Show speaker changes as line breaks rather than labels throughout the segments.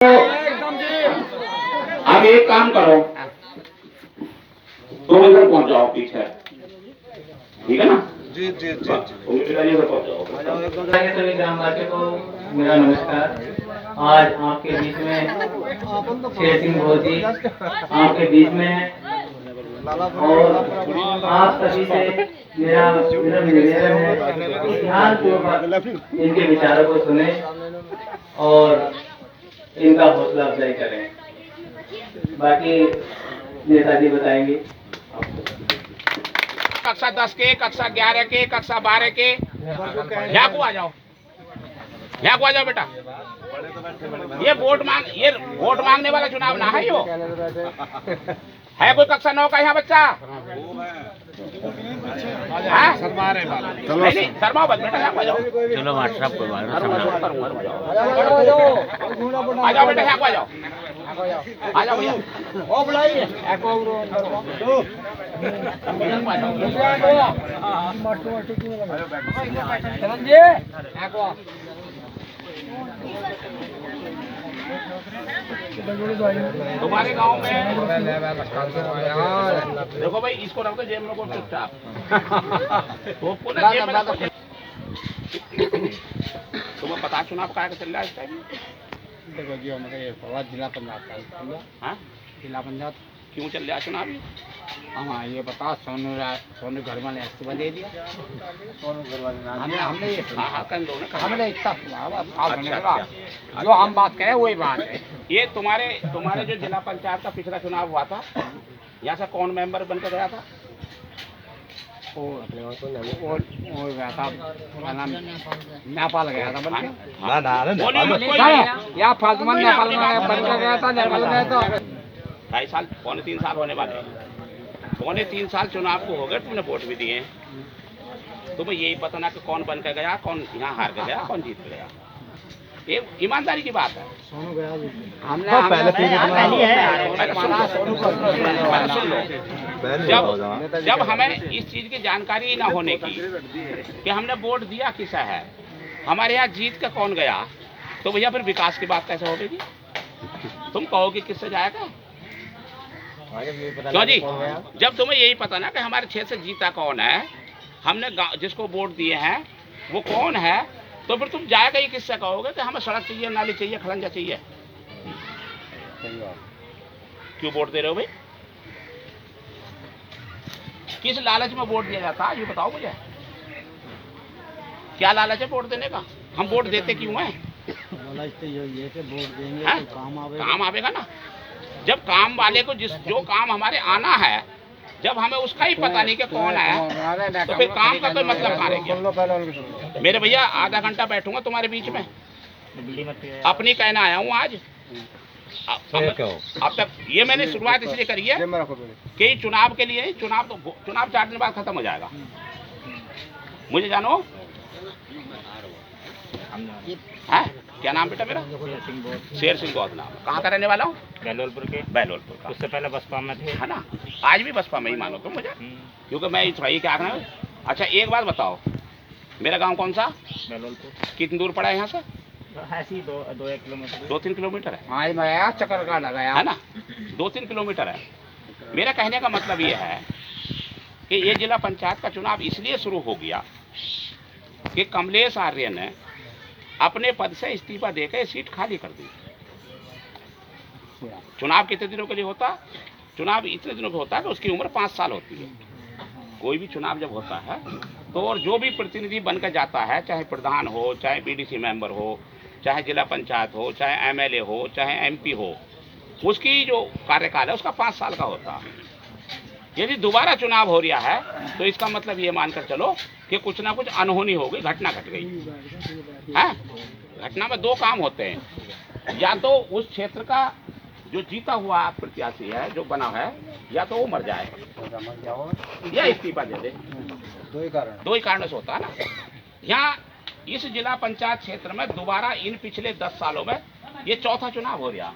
अब एक काम करो, तुम इधर पहुंच जाओ पीछे, ठीक है ना? जी जी जी
सभी ग्रामवासियों को मेरा नमस्कार। आज आपके बीच में शेर सिंह भोजी आपके बीच में है और आप सभी से मेरा निवेदन है ध्यानपूर्वक इनके विचारों को सुने और इनका हौसला अफजाई करें। बाकी नेताजी बताएंगे।
कक्षा 10 के, कक्षा 11 के, कक्षा 12 के यहाँ को आ जाओ, यहाँ को आ जाओ बेटा। ये वोट मांगने वाला चुनाव ना है। यो है कोई कक्षा 9 का यहाँ बच्चा? शर्मा बस बेटा, यहाँ को आ जाओ।
चलो मास्टर साहब कोई बात
आ जाओ बेटा, यहाँ को आ जाओ, आ जाओ भैया। ओ बुलाइए तुम्हारे गांव में। देखो भाई, इसको रख दो जेब में, को चुपचाप तुम्हें पता चुनाव का चल रहा है इस टाइम?
देखो जी, हमारे जिला पंजाब
हाँ,
जिला पंजाब
क्यों चल रहा है चुनाव?
हाँ, ये बता, सोनू घरवाल ने इस्तीफा दे दिया। सोनू घरवाल हमने हमने इतना जो हम बात करें वही बात है।
ये तुम्हारे जो जिला पंचायत का पिछला चुनाव हुआ था, यहाँ से कौन मेंबर बनकर गया था?
वो गया था, नेपाल गया था बल्कि। या फालतू में नेपाल में बन गया था, नेपाल गया था।
2.5 साल, पौने 3 साल होने वाले। पौने 3 साल चुनाव को हो गए, तुमने वोट भी दिए। तुम्हें यही पता ना कि कौन बन कर गया, कौन यहाँ हार कर गया, कौन जीत गया। ये ईमानदारी की बात है।
हमने
जब हमें इस चीज की जानकारी ना होने की कि हमने वोट दिया किसा है, हमारे यहाँ जीत का कौन गया, तो भैया फिर विकास की बात कैसे होगी? तुम कहोगे किससे जाएगा? क्यों जी? जब तुम्हें यही पता ना कि हमारे क्षेत्र से जीता कौन है, हमने जिसको वोट दिए हैं वो कौन है, तो फिर तुम जाएगा ही किससे कहोगे कि हमें सड़क चाहिए, नाली चाहिए, खड़ंजा चाहिए। क्यों वोट दे रहे हो भाई? किस लालच में वोट दिया जाता है, ये बताओ मुझे। क्या लालच है वोट देने का? हम वोट देते क्यों हैं? काम आवेगा ना। जब काम वाले को जो काम हमारे आना है, जब हमें उसका ही पता नहीं कि कौन है, तो फिर काम का कोई मतलब मारेंगे। मेरे भैया, आधा घंटा बैठूंगा तुम्हारे बीच में, अपनी कहना आया हूँ आज। अब तक ये मैंने शुरुआत इसलिए करी है कि चुनाव के लिए, चुनाव 4 दिन बाद खत्म हो जाएगा। मुझे जानो है क्या नाम बेटा मेरा? शेर सिंह बहुत नाम। कहाँ का रहने वाला हूँ?
बहलोलपुर के।
बहलोलपुर का।
उससे पहले बसपा में थे,
है ना? आज भी बसपा में ही मानो तुम मुझे, क्योंकि मैं इस भाई क्या कहना है। अच्छा एक बात बताओ, मेरा गांव कौन सा?
बहलोलपुर।
कितनी दूर पड़ा है यहाँ से?
ऐसी 2-1 किलोमीटर।
2-3 किलोमीटर है।
हाँ, मैं चक्कर का लगाया
है ना? 2-3 किलोमीटर है। मेरा कहने का मतलब ये है कि ये जिला पंचायत का चुनाव इसलिए शुरू हो गया कि कमलेश आर्य ने अपने पद से इस्तीफा देकर सीट खाली कर दी। चुनाव कितने दिनों के लिए होता? चुनाव इतने दिनों का होता है कि उसकी उम्र 5 साल होती है। कोई भी चुनाव जब होता है तो और जो भी प्रतिनिधि बनकर जाता है, चाहे प्रधान हो, चाहे बीडीसी मेंबर हो, चाहे जिला पंचायत हो, चाहे एमएलए हो, चाहे एमपी हो, उसकी जो कार्यकाल है उसका 5 साल का होता है। यदि दोबारा चुनाव हो रहा है तो इसका मतलब ये मानकर चलो कि कुछ ना कुछ अनहोनी हो गई, घटना घट गई है। घटना में 2 काम होते हैं, या तो उस क्षेत्र का जो जीता हुआ प्रत्याशी है, जो बना है, या तो वो मर जाए या इस्तीफा दे दे। 2 ही कारण से होता है ना। यहाँ इस जिला पंचायत क्षेत्र में दोबारा इन पिछले 10 सालों में ये चौथा चुनाव हो रहा।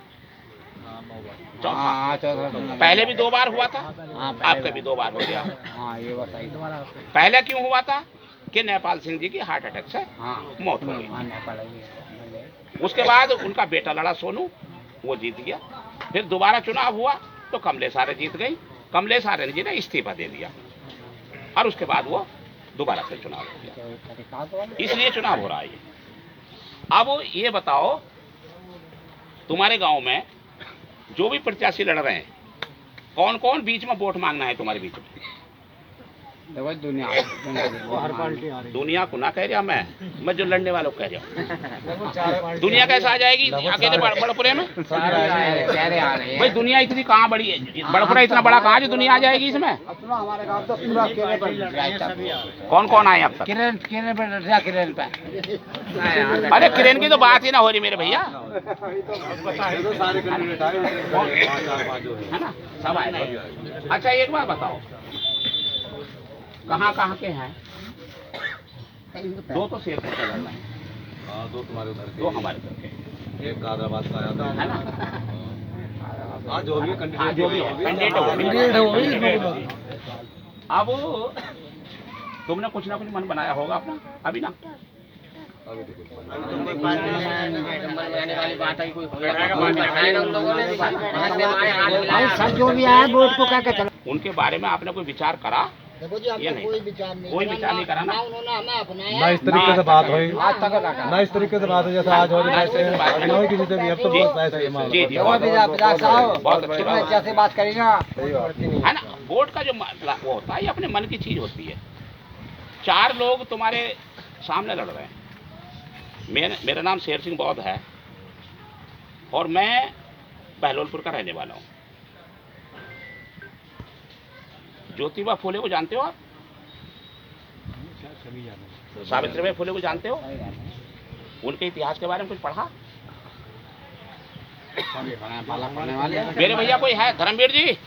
पहले भी 2 बार हुआ था, आपका भी 2 बार हो गया। पहले क्यों हुआ था कि नेपाल सिंह जी की हार्ट अटैक से मौत हो गई। उसके बाद उनका बेटा लड़ा सोनू, वो जीत गया। फिर दोबारा चुनाव हुआ तो कमलेश आर्य जीत गई। कमलेश आर्य जी ने इस्तीफा दे दिया और उसके बाद वो दोबारा से चुनाव हो गया। इसलिए चुनाव हो रहा है ये। अब ये बताओ, तुम्हारे गांव में जो भी प्रत्याशी लड़ रहे हैं, कौन कौन बीच में वोट मांगना है तुम्हारे बीच में? दुनिया को ना कह रहा मैं जो लड़ने वालों को कह रहा हूँ। दुनिया कैसे आ जाएगी अकेले बड़पुरे में? भाई दुनिया इतनी कहाँ बड़ी है, बड़पुरा इतना बड़ा कहाँ जो दुनिया आ जाएगी इसमें?
हमारे गाँव तो पूरा केले पर
कौन कौन आए अब तक?
किरण पे
अरे किरण की तो बात ही ना हो रही मेरे भैया, है ना, सब आए। अच्छा एक बात बताओ, कहाँ कहाँ के हैं? दो तो शेर के लड़ रहे हैं।
हाँ, दो तुम्हारे उधर के,
दो हमारे घर के,
एक गाजियाबाद का आया था,
है ना?
हाँ जो भी है
हाँ, जो भी है, कैंडिडेट हो गई। अब तुमने कुछ ना कुछ मन बनाया होगा अपना, अभी ना?
सब जो भी आया वोट को क्या कहते हैं?
उनके बारे में आपने कोई विचार करा?
देखो जी,
ये
हमने
नहीं,
कोई विचार नहीं
करा ना?
उन्होंने हमें अपनाया
ना इस तरीके से बात हुई,
आज तक
ना इस तरीके से बात हुई जैसे आज हो रही है, किसी से भी अब तो बहुत ऐसा ही मामला।
जी जी, बहुत अच्छी बात
जैसे बात करेगा
है ना। वोट का जो वो होता है, ये अपने मन की चीज होती है। चार लोग तुम्हारे सामने लड़ रहे हैं। मेरा नाम शेर सिंह बौद्ध है और मैं बहलोलपुर का रहने वाला हूँ। ज्योतिबा फुले को जानते हो आप? सावित्रीबाई फुले को जानते हो? उनके इतिहास के बारे में कुछ पढ़ा? मेरे भैया कोई है? धर्मवीर जी,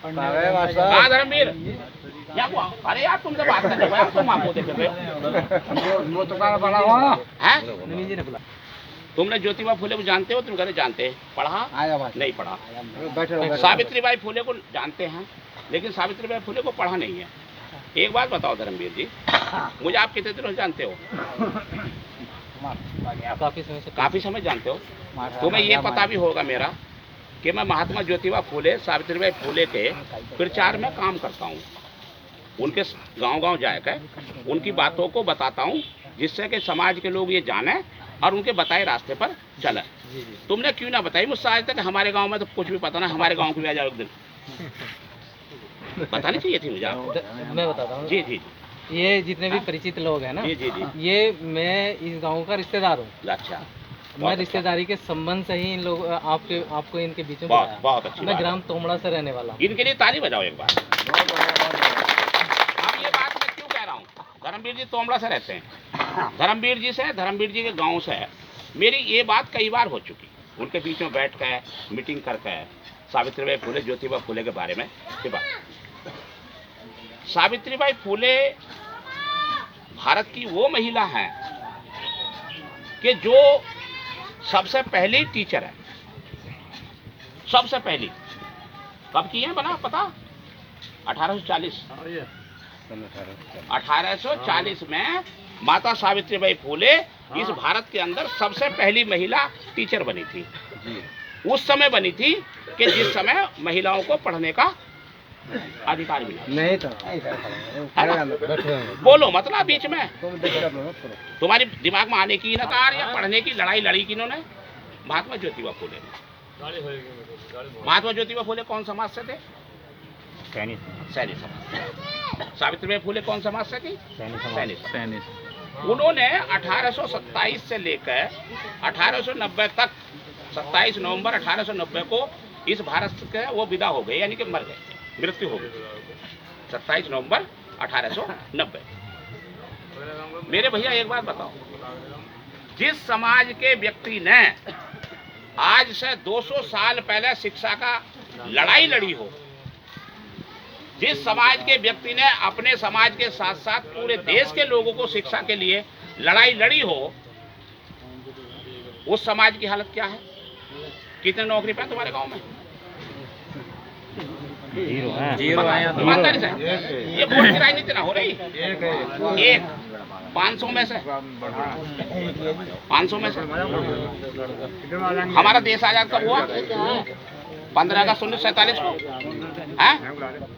कहाँ धर्मवीर? अरे यार तुमसे बात करते हो, तुम आपको देखे थे हैं? तुमने ज्योतिबा फुले को जानते हो? तुम कहते जानते हैं, पढ़ा? नहीं पढ़ा। सावित्रीबाई फुले को जानते हैं लेकिन सावित्रीबाई फुले को पढ़ा नहीं है। एक बात बताओ धर्मवीर जी, मुझे आप कितने दिनों से जानते हो? काफी समय जानते हो। तुम्हें ये पता भी होगा मेरा कि मैं महात्मा ज्योतिबा फुले, सावित्रीबाई फुले के प्रचार में काम करता हूँ। उनके गांव-गांव जाकर उनकी बातों को बताता हूँ जिससे कि समाज के लोग ये जाने और उनके बताए रास्ते पर चले। तुमने क्यों ना बताई मुझसे आज तक? हमारे गांव में तो कुछ भी पता ना, हमारे गांव को भी आ जाओ एक दिन। बतानी चाहिए थी मुझे आपको।
मैं बताता हूँ।
जी जी,
ये जितने भी परिचित लोग हैं ना,
जी जी जी,
ये मैं इस गांव का रिश्तेदार हूँ।
अच्छा,
मैं रिश्तेदारी के संबंध से ही इन लोग आपको इनके बीच में
बहुत अच्छी
मैं
बात
ग्राम तोमड़ा से रहने वाला हूँ।
इनके लिए ताली बजाओ एक बार। अब ये बात मैं क्यों कह रहा हूँ? धर्मवीर जी तोमड़ा से रहते हैं, धर्मवीर जी के गांव से है। मेरी ये बात कई बार हो चुकी, उनके बीच में बैठ कर मीटिंग करके सावित्रीबाई फुले, ज्योतिबा फुले के बारे में ये बात। सावित्रीबाई फुले भारत की वो महिला हैं कि जो सबसे पहली टीचर है, सबसे पहली। कब की है बना पता? 1840 में माता सावित्रीबाई फुले इस भारत के अंदर सबसे पहली महिला टीचर बनी थी। उस समय बनी थी कि जिस समय महिलाओं को पढ़ने का अधिकार मिला
नहीं था।
बोलो मतलब बीच में तुम्हारे दिमाग में आने की नकार या पढ़ने की लड़ाई लड़ी किन्होंने? महात्मा ज्योतिबा फुले ने। महात्मा ज्योतिबा फुले कौन समाज से थे? सैनिक समाज। सावित्रीबाई फुले कौन समाज से थी? सैनिक। उन्होंने 1827 से लेकर 1890 तक, 27 नवंबर 1890 को इस भारत के वो विदा हो गए, यानी कि मर गए, मृत्यु हो गई 27 नवंबर 1890। मेरे भैया एक बात बताओ, जिस समाज के व्यक्ति ने आज से 200 साल पहले शिक्षा का लड़ाई लड़ी हो, जिस समाज के व्यक्ति ने अपने समाज के साथ साथ पूरे देश के लोगों को शिक्षा के लिए लड़ाई लड़ी हो, उस समाज की हालत क्या है? कितने नौकरी पाए तुम्हारे गांव में? जीरो है। ईमानदारी से ये वोट की राजनीति ना हो रही। एक 500 में से 500 में से हमारा देश आजाद कब हुआ? 15 अगस्त 1947 को है।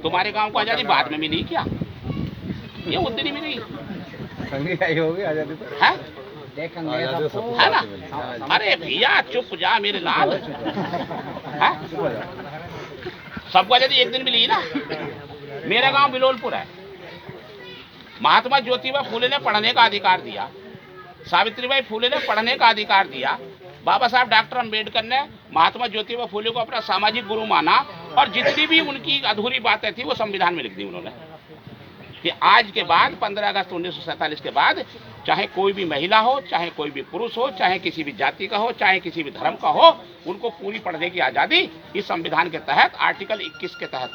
तुम्हारे गांव को आजादी बाद में मिली क्या? ये उस दिन ही मिली
होगी आजादी तो
है
आजादी सबको
है ना?
मिली।
अरे भैया चुप जा मेरे लाल है। सबको आजादी एक दिन मिली ना। मेरा गांव बिलोलपुर है। महात्मा ज्योतिबा फूले ने पढ़ने का अधिकार दिया, सावित्रीबाई फूले ने पढ़ने का अधिकार दिया, बाबा साहब डॉक्टर अंबेडकर ने महात्मा ज्योतिबा फूले को अपना सामाजिक गुरु माना, और जितनी भी उनकी अधूरी बातें थी वो संविधान में लिख दी उन्होंने कि आज के बाद 15 अगस्त 1947 के बाद चाहे कोई भी महिला हो, चाहे कोई भी पुरुष हो, चाहे किसी भी जाति का हो, चाहे किसी भी धर्म का हो, उनको पूरी पढ़ने की आजादी इस संविधान के तहत आर्टिकल 21 के तहत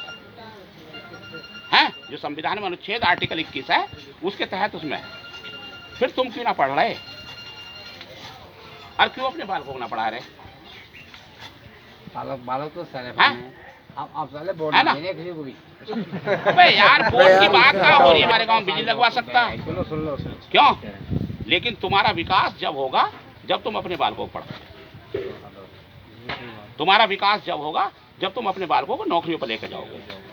है। जो संविधान में अनुच्छेद आर्टिकल 21 है उसके तहत उसमें है। फिर तुम क्यों ना पढ़ रहे और क्यों अपने बाल को ना पढ़ा रहे?
बालक तो सारे
हैं?
आप साले बोल
है ना? अबे यार बोर्ड की बात क्या हो रही है? हमारे गांव बिजली लगवा सकता है क्यों? लेकिन तुम्हारा विकास जब होगा जब तुम अपने बालकों को पढ़ो। तुम्हारा विकास जब होगा जब तुम अपने बालकों को नौकरियों पर लेकर जाओगे।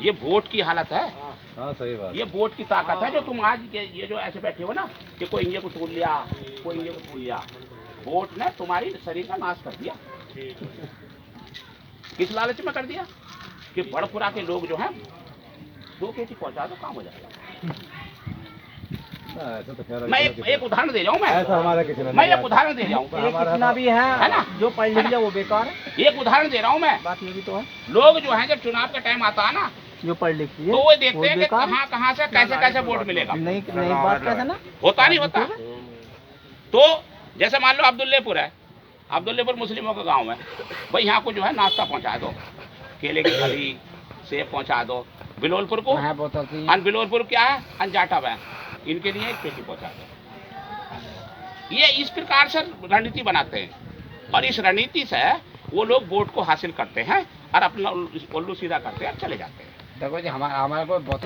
ये वोट की हालत है।
हाँ सही बात।
ये वोट की ताकत है जो तुम आज ये जो ऐसे बैठे हो ना कि कोई इंगे को तोड़ लिया, कोई इंगे को तोड़ लिया। वोट ने तुम्हारी शरीर का नाश कर दिया। किस लालच में कर दिया कि बड़पुरा के लोग जो हैं 2 केजी पहुंचा दो काम हो जाएगा।
ऐसा तो खैर
मैं एक उदाहरण दे जाऊं।
ऐसा हमारा किसी ने
मैं
नहीं
एक उदाहरण दे जाऊं।
कितना भी है
ना?
जो पढ़ लिख लिया वो बेकार है।
एक उदाहरण दे रहा हूं मैं।
बात ये भी तो है,
लोग जो है जब चुनाव का टाइम आता है ना
जो पढ़ लिख लिया
तो वो देखते हैं कि कहां से कैसे वोट मिलेगा।
नहीं बात कैसे ना
होता नहीं होता। तो जैसे मान लो अब्दुल्लेपुर है, अब्दुल्लेपुर मुस्लिमों का गांव है, भाई यहाँ को जो है नाश्ता पहुंचा दो, केले की फली, सेब पहुंचा दो। बिलोलपुर को बिलोलपुर क्या है? अनजाटा बैंक, इनके लिए 1 पेटी पहुंचा दो। ये इस प्रकार से रणनीति बनाते हैं और इस रणनीति से वो लोग वोट को हासिल करते हैं और अपना उल्लू सीधा करते हैं और चले जाते हैं।
देखो जी हमारा कोई